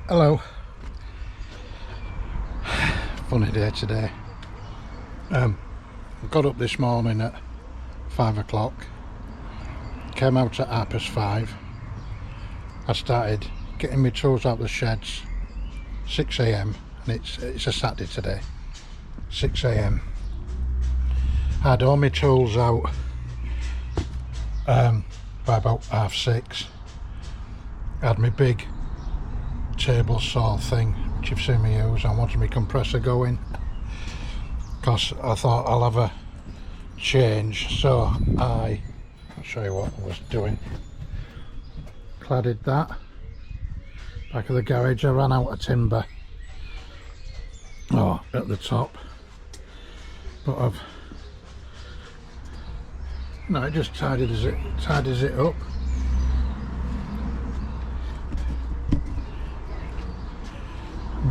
Hello. Funny day today. Got up this morning at 5 o'clock, came out at 5:30. I started getting my tools out the sheds 6 a.m. and it's a Saturday today. 6 a.m. I had all my tools out by about 6:30. I had my big table saw thing, which you've seen me use. I wanted my compressor going because I thought I'll have a change, so I'll show you what I was doing. Cladded that back of the garage. I ran out of timber at the top, but it just tidies it up.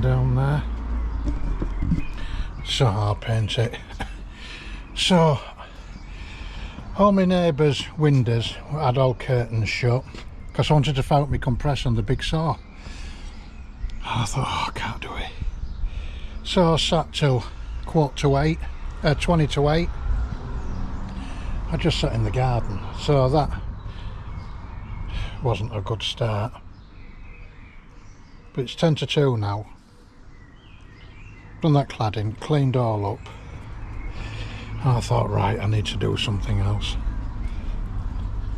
Down there, so I'll paint it. So all my neighbours' windows had all curtains shut because I wanted to fire up my compressor on the big saw. I thought, I can't do it. So I sat till 20 to 8. I just sat in the garden, so that wasn't a good start. But it's 10 to 2 now. Done that cladding, cleaned all up. I thought, right, I need to do something else.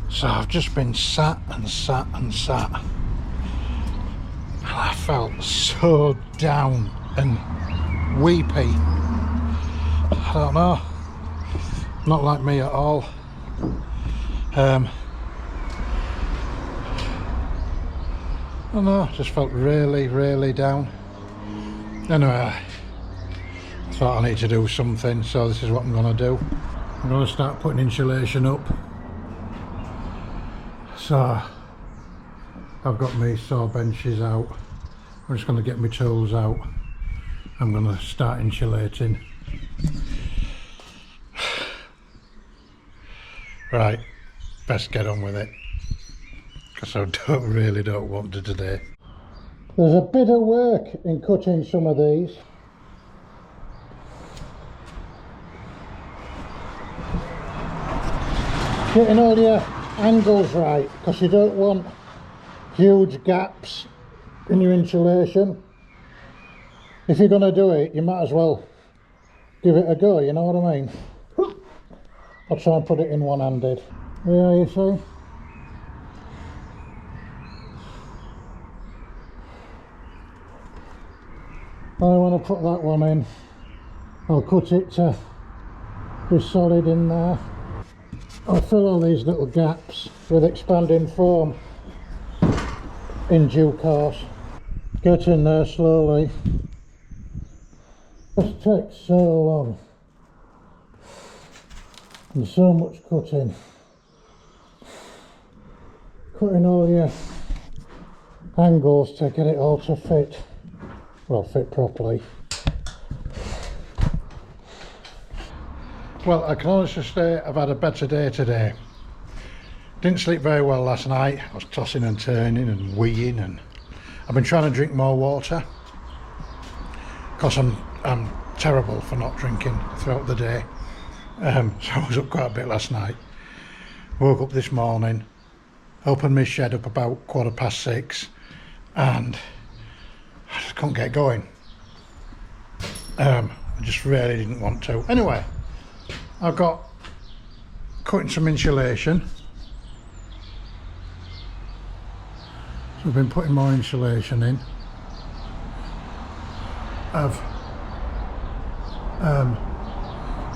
So I've just been sat and sat and sat. And I felt so down and weepy. I don't know. Not like me at all. I don't know, just felt really, really down. Anyway, I thought I need to do something, so this is what I'm going to do. I'm going to start putting insulation up. So I've got my saw benches out. I'm just going to get my tools out. I'm going to start insulating. Right, best get on with it, because I really don't want to today. There's a bit of work in cutting some of these. Getting all your angles right, because you don't want huge gaps in your insulation. If you're going to do it, you might as well give it a go, you know what I mean? I'll try and put it in one-handed. Yeah, you see? When I put that one in, I'll cut it to be solid in there. I'll fill all these little gaps with expanding foam in due course. Get in there slowly. It takes so long and so much cutting. Cutting all your angles to get it all to fit. Well, fit properly. Well, I can honestly say I've had a better day today. Didn't sleep very well last night. I was tossing and turning and weeing, and I've been trying to drink more water because I'm terrible for not drinking throughout the day. So I was up quite a bit last night. Woke up this morning, opened my shed up about 6:15, and I just couldn't get going. I just really didn't want to. Anyway, I've got cutting some insulation. So I've been putting more insulation in. I've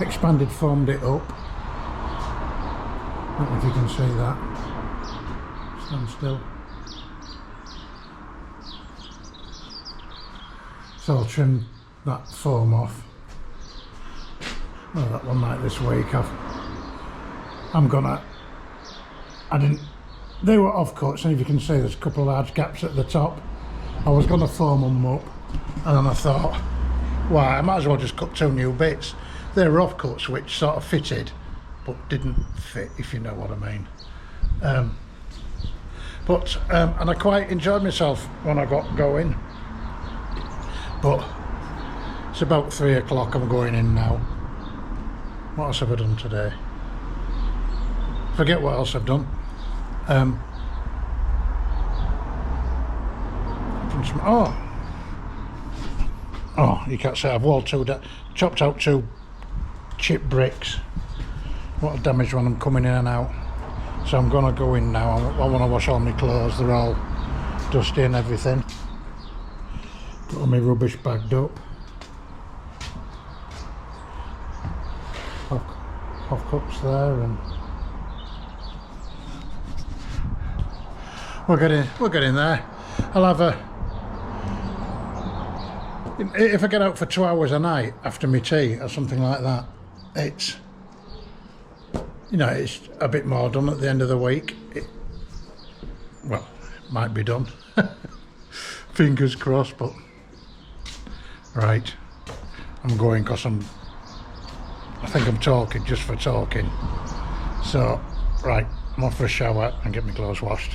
expanded foamed it up. I don't know if you can see that. Stand still. So I'll trim that foam off. Well, that one night this week they were off cuts, and if you can see there's a couple of large gaps at the top. I was going to foam them up, and then I thought, well, I might as well just cut 2 new bits. They were off cuts which sort of fitted but didn't fit, if you know what I mean. And I quite enjoyed myself when I got going. But it's about 3 o'clock, I'm going in now. What else have I done today? Forget what else I've done. Oh, you can't say I've walled chopped out 2 chip bricks. What a damage when I'm coming in and out. So I'm gonna go in now. I want to wash all my clothes. They're all dusty and everything. Got all my rubbish bagged up. Half cups there, and we're getting there. I'll have a. If I get out for 2 hours a night after my tea or something like that, it's, you know, it's a bit more done at the end of the week. Well, might be done. Fingers crossed, but right, I'm going because I think I'm talking just for talking. So, right, I'm off for a shower and get my clothes washed.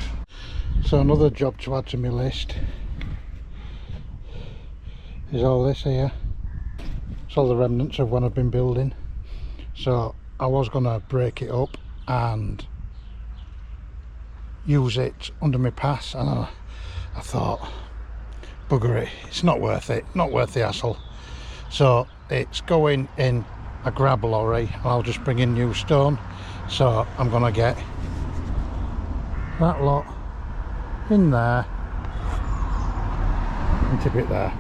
So another job to add to my list is all this here. It's all the remnants of when I've been building. So I was gonna break it up and use it under my pass, and I thought, bugger it, it's not worth it, not worth the hassle. So it's going in a grab lorry and I'll just bring in new stone. So I'm gonna get that lot in there and tip it there.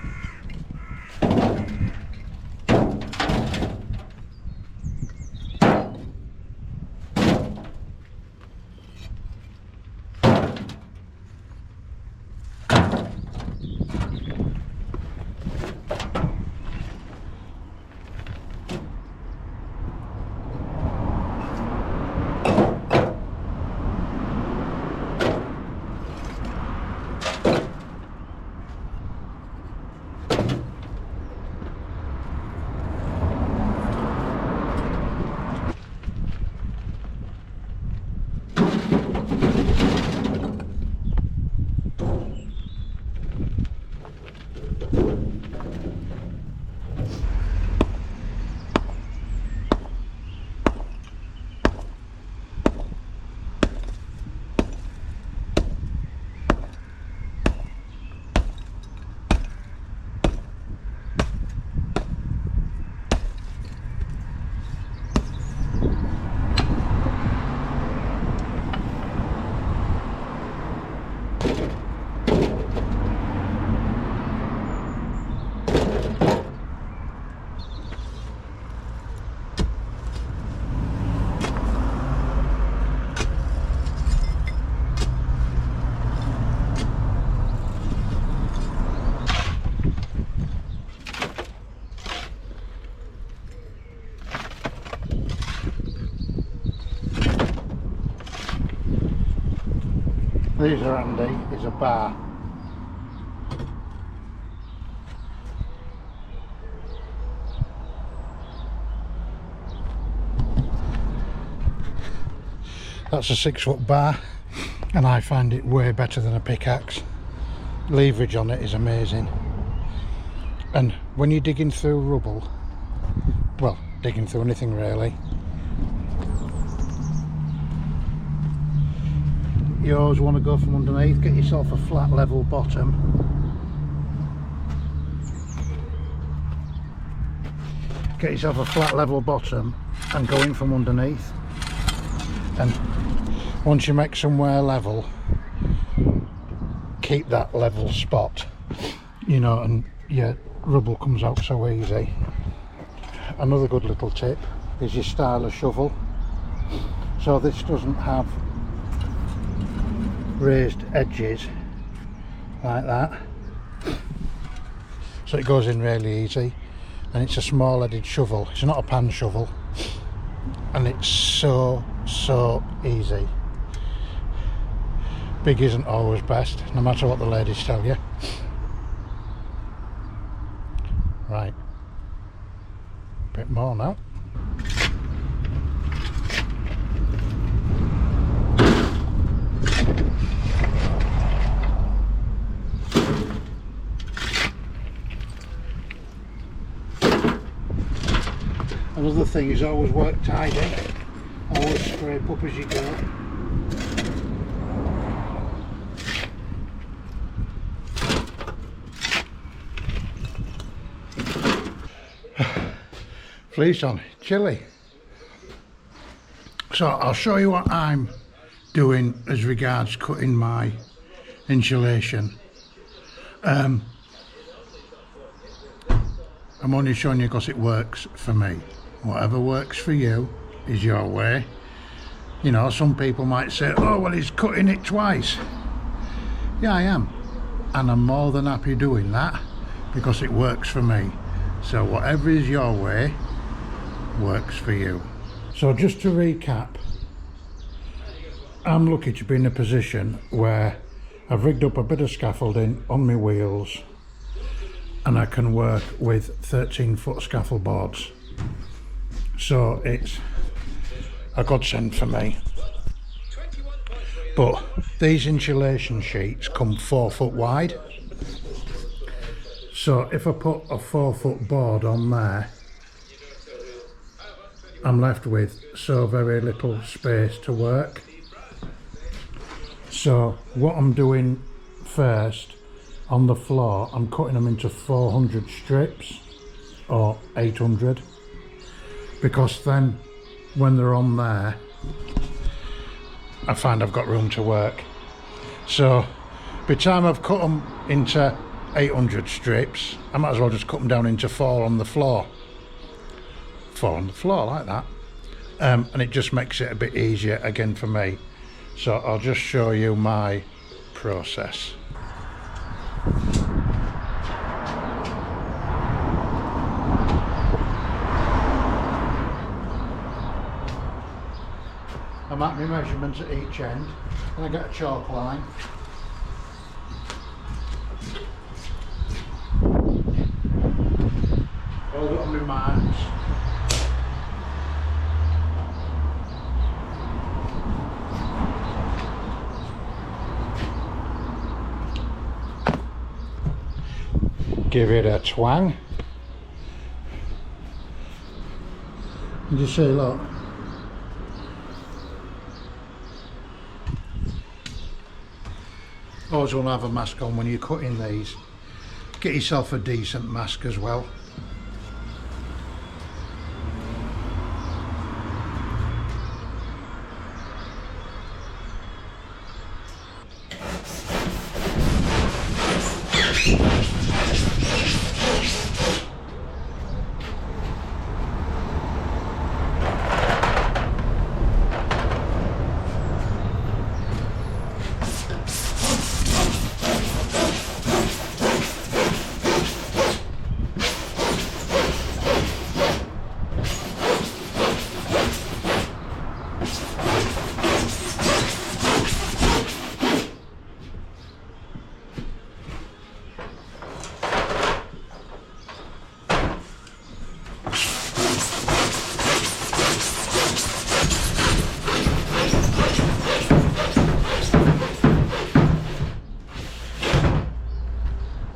These are handy, is a bar. That's a 6-foot bar and I find it way better than a pickaxe. Leverage on it is amazing. And when you're digging through rubble, well, digging through anything really, you always want to go from underneath. Get yourself a flat level bottom. Get yourself a flat level bottom and go in from underneath. And once you make somewhere level, keep that level spot, you know, and your rubble comes out so easy. Another good little tip is your style of shovel. So this doesn't have raised edges like that, so it goes in really easy, and it's a small headed shovel. It's not a pan shovel, and it's so easy. Big isn't always best, no matter what the ladies tell you. Right, a bit more now. Another thing is always work tidy, always scrape up as you go. Fleece on, chilly. So I'll show you what I'm doing as regards cutting my insulation. I'm only showing you because it works for me. Whatever works for you is your way. You know, some people might say, oh well, he's cutting it twice. Yeah, I am, and I'm more than happy doing that because it works for me. So whatever is your way works for you. So just to recap, I'm lucky to be in a position where I've rigged up a bit of scaffolding on my wheels and I can work with 13-foot scaffold boards. So it's a godsend for me. But these insulation sheets come 4 foot wide. So if I put a 4-foot board on there, I'm left with so very little space to work. So what I'm doing first, on the floor, I'm cutting them into 400 strips or 800, because then when they're on there, I find I've got room to work. So by the time I've cut them into 800 strips, I might as well just cut them down into 4 on the floor. 4 on the floor like that, and it just makes it a bit easier again for me. So I'll just show you my process. I mark my measurements at each end and I get a chalk line. Hold it on my marks. Give it a twang. Did you see, look? Always want to have a mask on when you're cutting these. Get yourself a decent mask as well.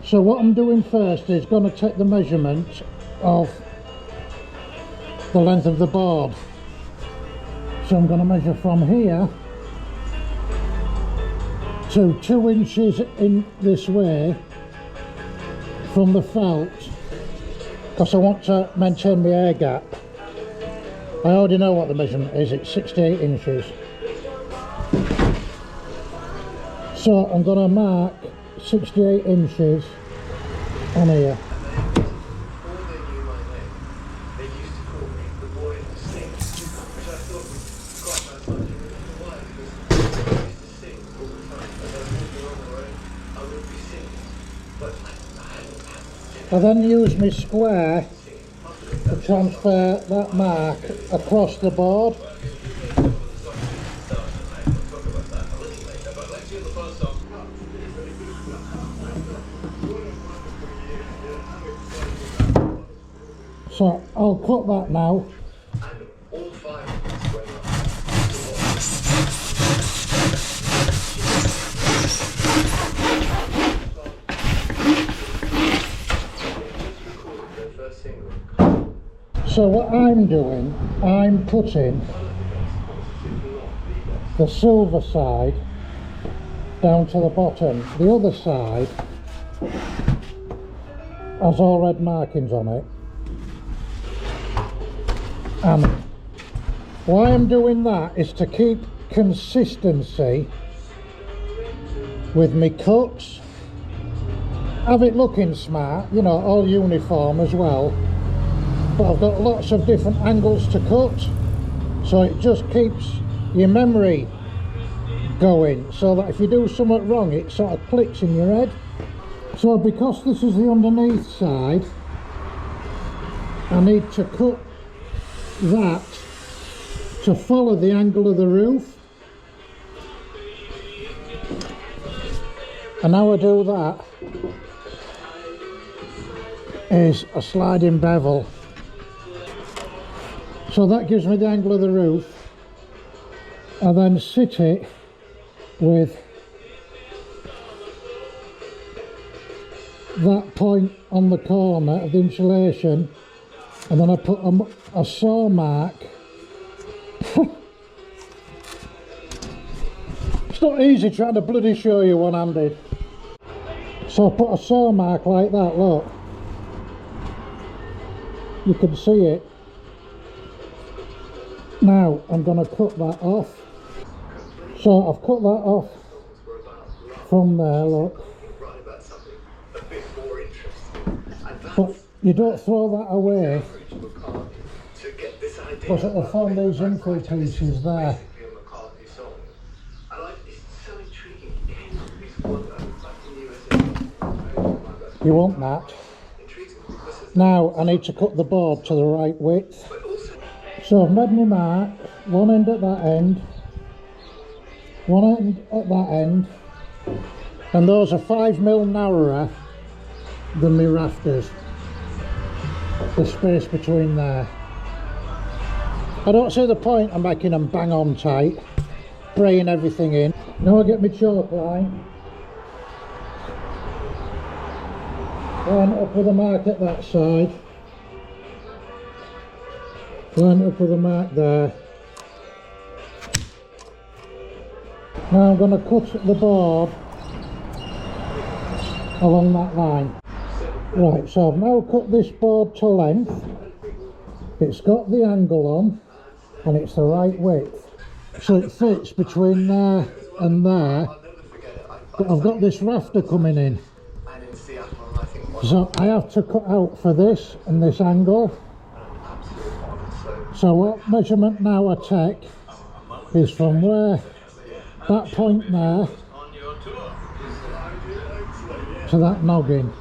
So what I'm doing first is going to take the measurement of the length of the board. So I'm going to measure from here to 2 inches in this way from the felt, because I want to maintain my air gap. I already know what the measurement is, it's 68 inches. So I'm going to mark 68 inches on here. I then use my square to transfer that mark across the board. So I'll cut that now. So what I'm doing, I'm putting the silver side down to the bottom. The other side has all red markings on it. And why I'm doing that is to keep consistency with my cuts, have it looking smart, you know, all uniform as well, but I've got lots of different angles to cut, so it just keeps your memory going, so that if you do something wrong it sort of clicks in your head. So because this is the underneath side, I need to cut that to follow the angle of the roof, and how I do that is a sliding bevel, so that gives me the angle of the roof. I then sit it with that point on the corner of the insulation, and then I put a saw mark. It's not easy trying to bloody show you one-handed. So I put a saw mark like that, look. You can see it. Now I'm going to cut that off. So I've cut that off from there, look. But you don't throw that away, because it'll form these infill pieces there. You want that. Now I need to cut the board to the right width. So I've made my mark, one end at that end, one end at that end, and those are 5mm narrower than my rafters, the space between there. I don't see the point of making them bang on tight, spraying everything in. Now I get my chalk line, line it up with a mark at that side, line it up with a mark there. Now I'm going to cut the board along that line. Right, so I've now cut this board to length. It's got the angle on and it's the right width, so it fits between there and there, but I've got this rafter coming in, so I have to cut out for this and this angle. So what measurement now I take is from where that point there to that noggin.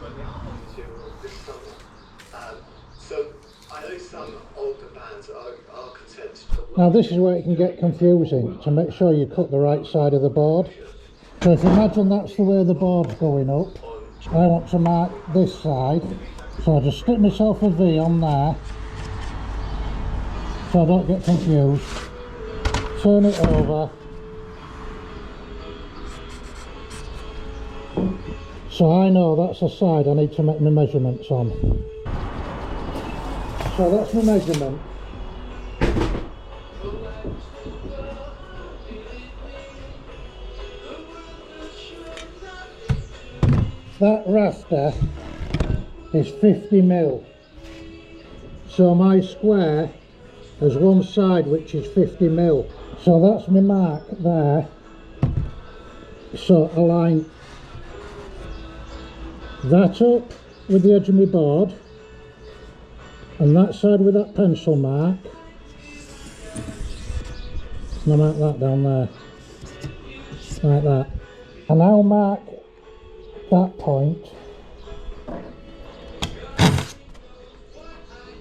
Now this is where it can get confusing, to make sure you cut the right side of the board. So if you imagine that's the way the board's going up, I want to mark this side, so I just stick myself a V on there so I don't get confused, turn it over, so I know that's the side I need to make my measurements on. So that's my measurement. That rafter is 50mm, so my square has one side which is 50mm, so that's my mark there. So I line that up with the edge of my board, and that side with that pencil mark, and I mark that down there, like that. And I'll mark that point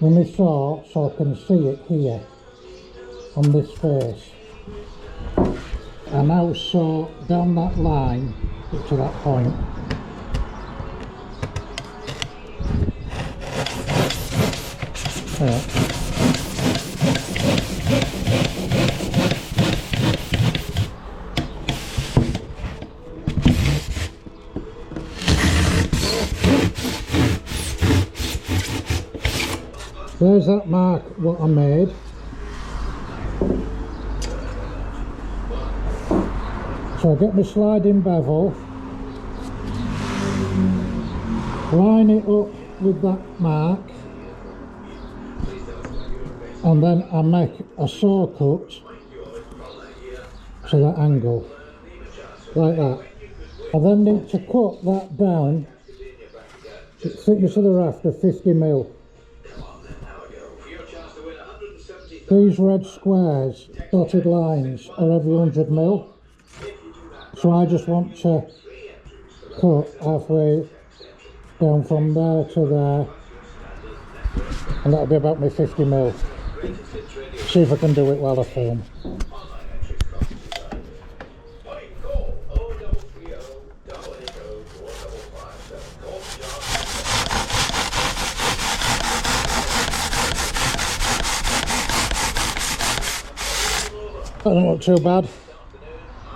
with my saw so I can see it here on this face. And I'll saw down that line up to that point. There. There's that mark what I made. So I get my sliding bevel, line it up with that mark, and then I make a saw cut to that angle, like that. I then need to cut that down to the thickness of the rafter, 50mm. These red squares, dotted lines, are every 100mm. So I just want to cut halfway down from there to there, and that'll be about my 50mm. See if I can do it while I film. That doesn't look too bad.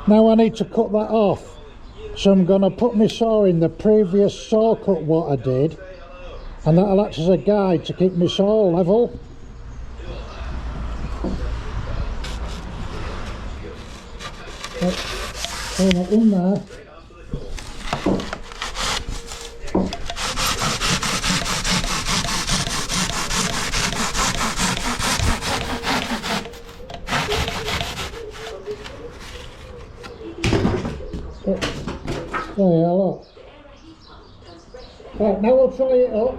Now I need to cut that off, so I'm going to put my saw in the previous saw cut what I did, and that'll act as a guide to keep my saw level. Put it in there. There you are, look. Right, now we'll try it up.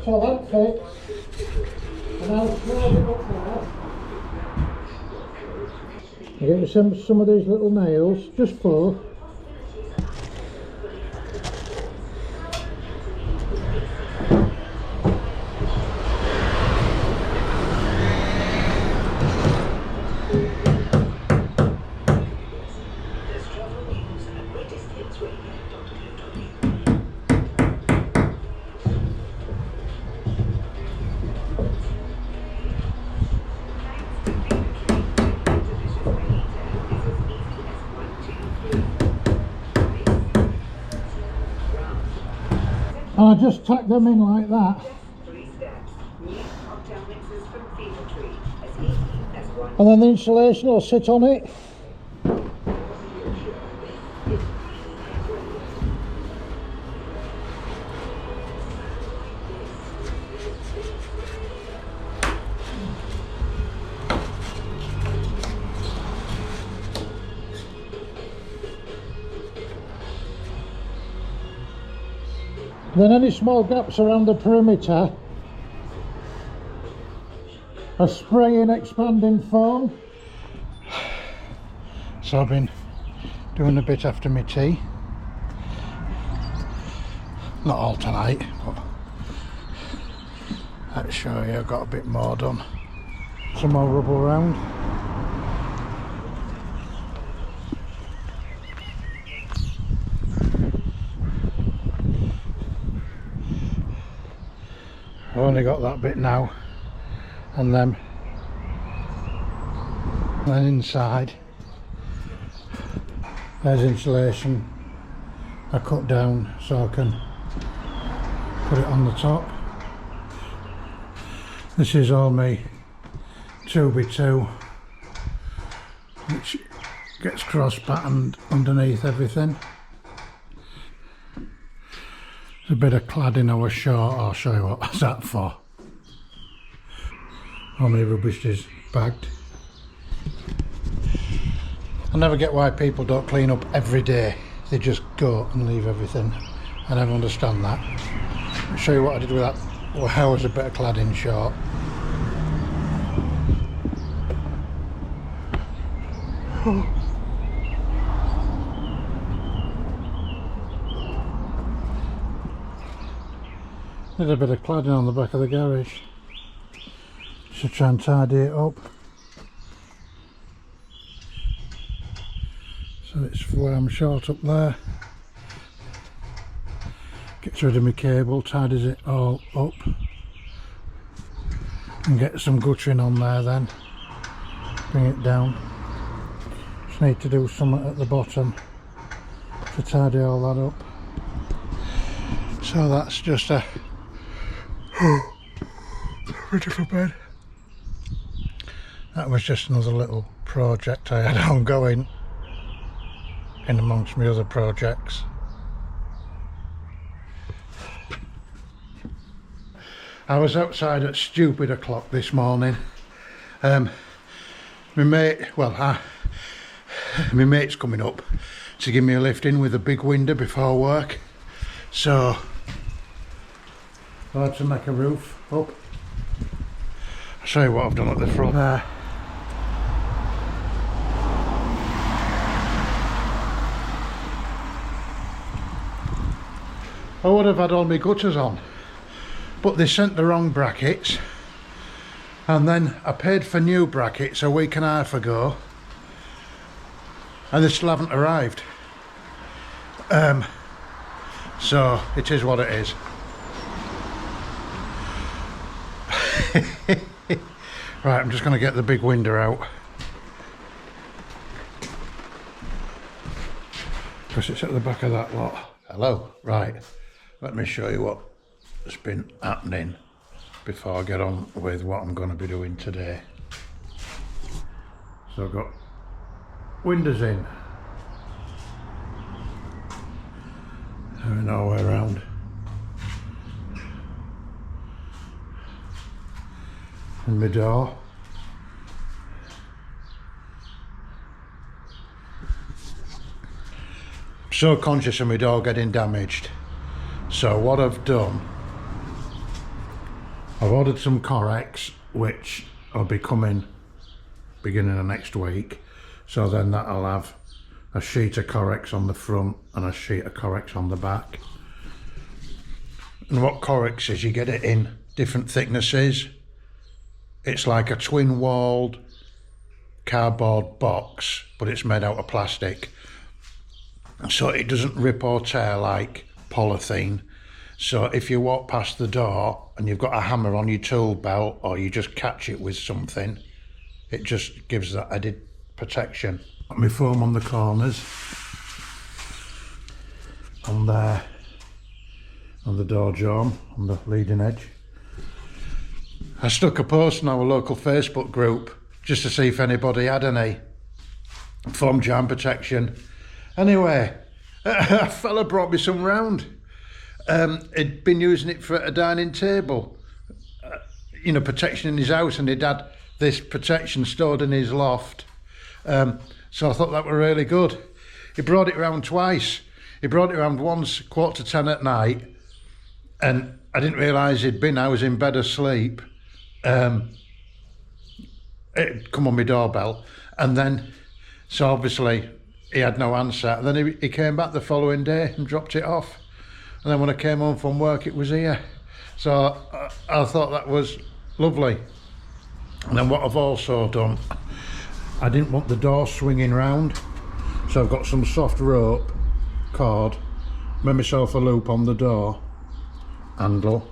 So that fits, and I'll slide it up there. I get some of these little nails, just 4. And I just tack them in like that. And then the insulation will sit on it. Then any small gaps around the perimeter, I spray in expanding foam. So I've been doing a bit after my tea. Not all tonight, but let's show you I've got a bit more done. Some more rubble round. I've only got that bit now, and then inside there's insulation I cut down so I can put it on the top. This is all my 2x2, which gets cross patterned underneath everything. There's a bit of cladding I was short. I'll show you what that's that for. All my rubbish is bagged. I never get why people don't clean up every day. They just go and leave everything. I never understand that. I'll show you what I did with that. Well, how was a bit of cladding short. There's a bit of cladding on the back of the garage. Should try and tidy it up. So it's where I'm short up there. Gets rid of my cable, tidies it all up. and get some guttering on there then. Bring it down. Just need to do something at the bottom to tidy all that up. So that's just a ready for bed. That was just another little project I had ongoing in amongst my other projects. I was outside at stupid o'clock this morning. My mate's coming up to give me a lift in with a big window before work. So I had to make a roof up. I'll show you what I've done at the front there. I would have had all my gutters on, but they sent the wrong brackets, and then I paid for new brackets a week and a half ago and they still haven't arrived. So it is what it is. Right, I'm just going to get the big window out because it's at the back of that lot. Hello. Right, let me show you what's been happening before I get on with what I'm going to be doing today. So I've got windows in, going all the way around. And my door. So conscious of my door getting damaged. So what I've done, I've ordered some Correx, which will be coming beginning of next week. So then that'll have a sheet of Correx on the front and a sheet of Correx on the back. And what Correx is, you get it in different thicknesses. It's like a twin walled cardboard box, but it's made out of plastic. So it doesn't rip or tear like polythene. So if you walk past the door and you've got a hammer on your tool belt, or you just catch it with something, it just gives that added protection. Got my foam on the corners, on there, on the door jamb, on the leading edge. I stuck a post in our local Facebook group just to see if anybody had any foam jamb protection. Anyway, a fella brought me some round. He'd been using it for a dining table, protection in his house, and he'd had this protection stored in his loft. So I thought that were really good. He brought it round twice. He brought it round once 9:45 at night, and I didn't realise he'd been. I was in bed asleep. It'd come on my doorbell, and then, so obviously he had no answer. And then he came back the following day and dropped it off. And then when I came home from work, it was here. So I thought that was lovely. And then what I've also done, I didn't want the door swinging round, so I've got some soft rope cord, made myself a loop on the door handle,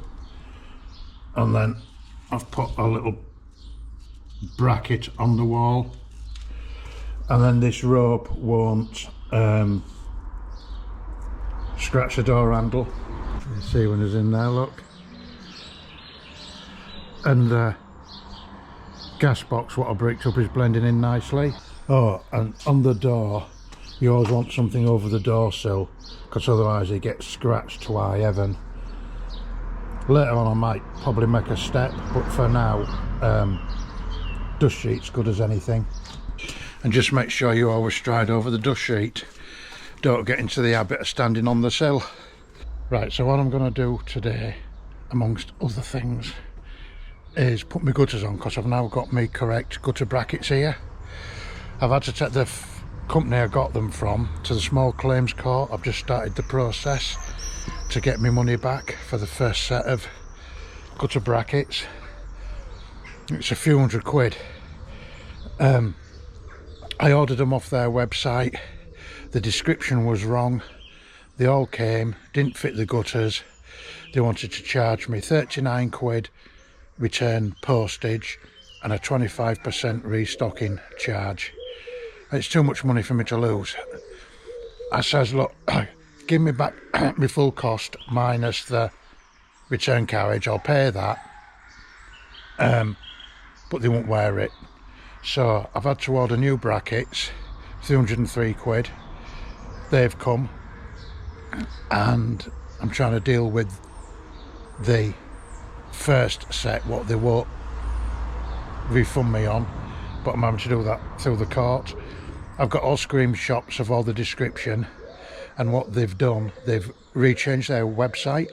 and then I've put a little bracket on the wall, and then this rope won't scratch the door handle. You see when it's in there, look. And the gas box, what I bricked up, is blending in nicely. Oh, and on the door, you always want something over the door sill, because otherwise it gets scratched to high heaven. Later on I might probably make a step, but for now, dust sheet's good as anything. And just make sure you always stride over the dust sheet. Don't get into the habit of standing on the sill. Right, so what I'm going to do today, amongst other things, is put my gutters on, because I've now got my correct gutter brackets here. I've had to take the company I got them from to the small claims court. I've just started the process to get my money back for the first set of gutter brackets. It's a few £100. I ordered them off their website. The description was wrong. They all came, didn't fit the gutters. They wanted to charge me £39 return postage and a 25% restocking charge. It's too much money for me to lose. I says, look, give me back my full cost minus the return carriage, I'll pay that, but they won't wear it. So I've had to order new brackets, 303 quid. They've come, and I'm trying to deal with the first set, what they won't refund me on, but I'm having to do that through the court. I've got all screenshots of all the description, and what they've done, they've rechanged their website,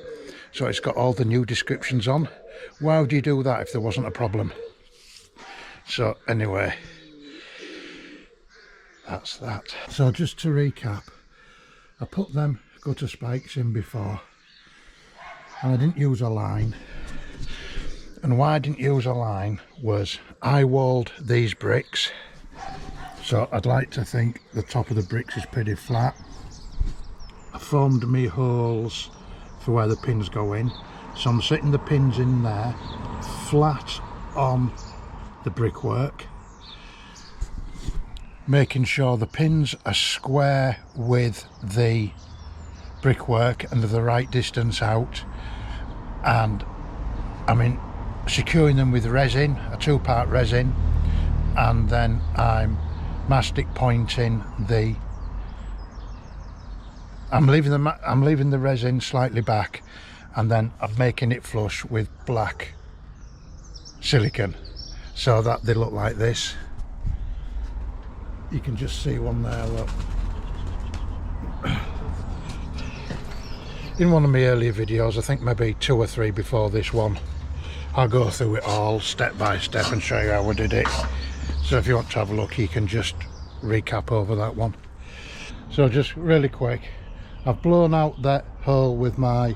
so it's got all the new descriptions on. Why would you do that if there wasn't a problem? So anyway, that's that. So just to recap, I put them gutter spikes in before, and I didn't use a line. And why I didn't use a line was I walled these bricks, so I'd like to think the top of the bricks is pretty flat. I formed me holes for where the pins go in, so I'm setting the pins in there flat on the brickwork, making sure the pins are square with the brickwork and they're the right distance out, and I mean securing them with resin, a 2-part resin, and then I'm mastic pointing the I'm leaving the resin slightly back, and then I'm making it flush with black silicone so that they look like this. You can just see one there, look. In one of my earlier videos, I think maybe 2 or 3 before this one, I'll go through it all step by step and show you how I did it. So if you want to have a look, you can just recap over that one. So just really quick, I've blown out that hole with my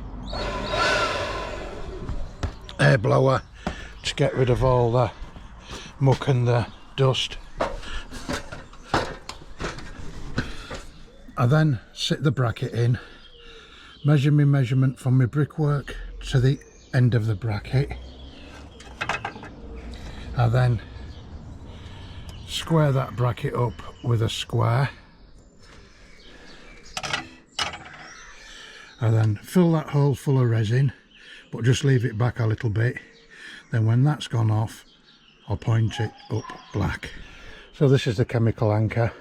air blower to get rid of all the muck and the dust. I then sit the bracket in, measure my measurement from my brickwork to the end of the bracket. I then square that bracket up with a square. I then fill that hole full of resin, but just leave it back a little bit. Then when that's gone off, I'll point it up black. So this is the chemical anchor,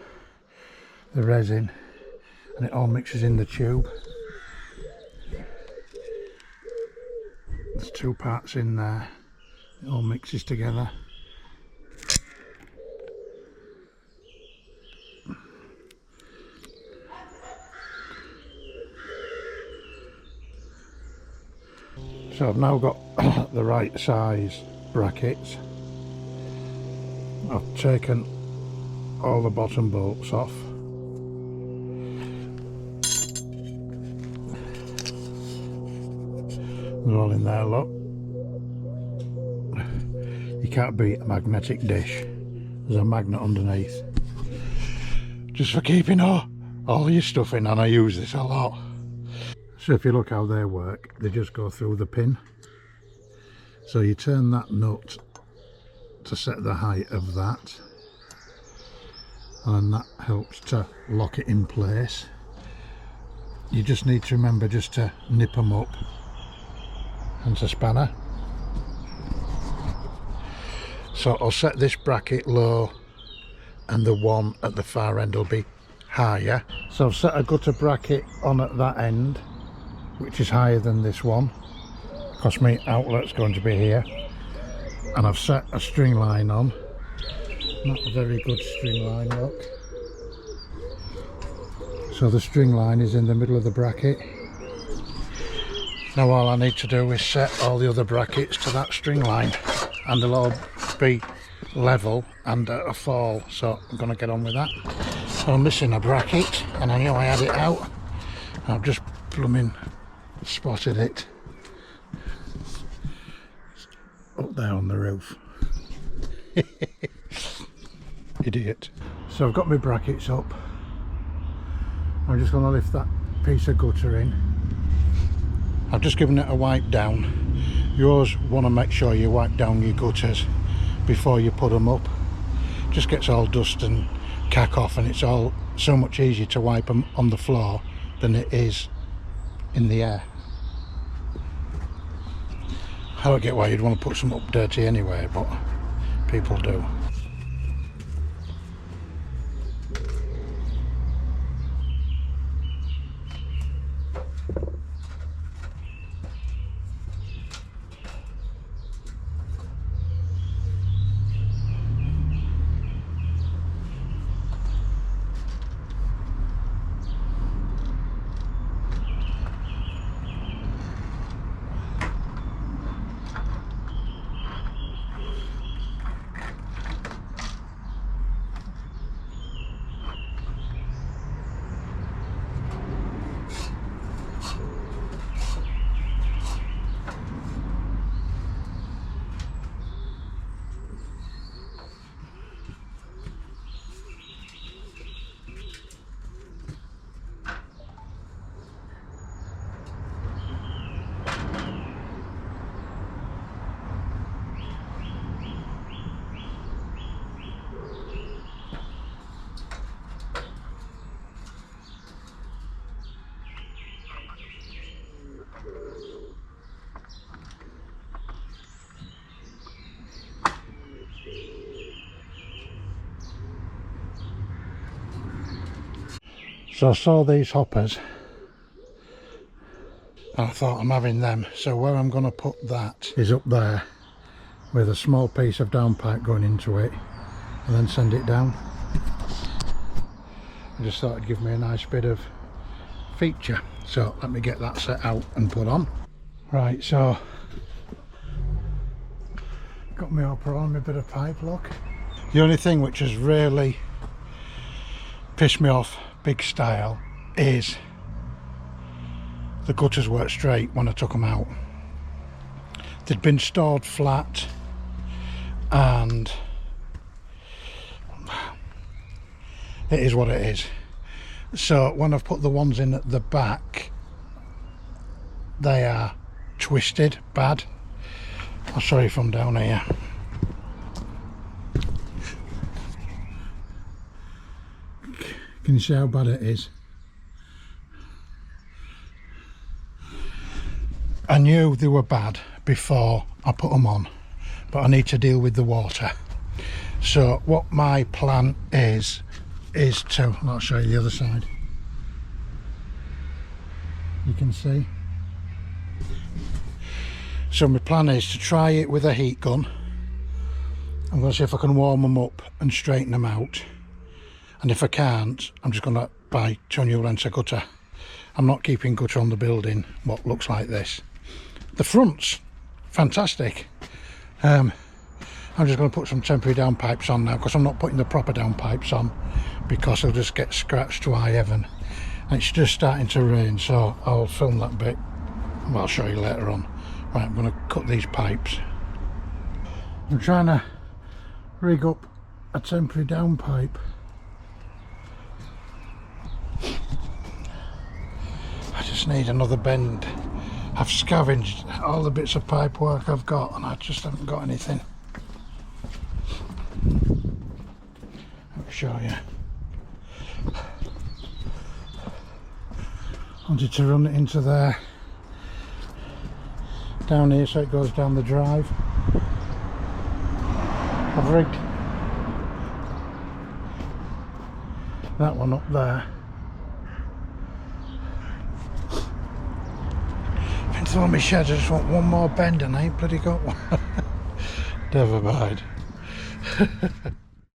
the resin, and it all mixes in the tube. There's 2 parts in there, it all mixes together. So I've now got the right size brackets. I've taken all the bottom bolts off. They're all in there, look. You can't beat a magnetic dish. There's a magnet underneath, just for keeping all your stuff in, and I use this a lot. So if you look how they work, they just go through the pin. So you turn that nut to set the height of that, and that helps to lock it in place. You just need to remember just to nip them up, and a spanner. So I'll set this bracket low, and the one at the far end will be higher. So I've set a gutter bracket on at that end, which is higher than this one, because my outlet's going to be here. And I've set a string line on. Not a very good string line, look. So the string line is in the middle of the bracket. Now all I need to do is set all the other brackets to that string line, and they'll all be level and at a fall, so I'm going to get on with that. So I'm missing a bracket, and I know I had it out. I've just blooming spotted it up there on the roof. Idiot. So I've got my brackets up. I'm just going to lift that piece of gutter in. I've just given it a wipe down, You always want to make sure you wipe down your gutters before you put them up. Just gets all dust and cack off, and it's all so much easier to wipe them on the floor than it is in the air. I don't get why you'd want to put some up dirty anyway, but people do. So I saw these hoppers and I thought I'm having them. So where I'm going to put that is up there with a small piece of downpipe going into it and then send it down. I just thought it'd give me a nice bit of feature. So let me get that set out and put on. Right, so got my hopper on, my bit of pipe, look. The only thing which has really pissed me off big style is the gutters weren't straight when I took them out. They'd been stored flat, and it is what it is. So when I've put the ones in at the back, they are twisted bad. I'll show you from down here. Can you see how bad it is? I knew they were bad before I put them on, but I need to deal with the water. So what my plan is to, I'll show you the other side. You can see. So my plan is to try it with a heat gun. I'm going to see if I can warm them up and straighten them out. And if I can't, I'm just going to buy 2 new lengths of gutter. I'm not keeping gutter on the building what looks like this. The front's fantastic. I'm just going to put some temporary downpipes on now, because I'm not putting the proper downpipes on because they'll just get scratched to high heaven. And it's just starting to rain, so I'll film that bit. Well, I'll show you later on. Right, I'm going to cut these pipes. I'm trying to rig up a temporary downpipe. I just need another bend. I've scavenged all the bits of pipe work I've got and I just haven't got anything. Let me show you. I wanted to run it into there, down here, so it goes down the drive. I've rigged that one up there. Into all my sheds, I just want one more bend and I ain't bloody got one. Never mind.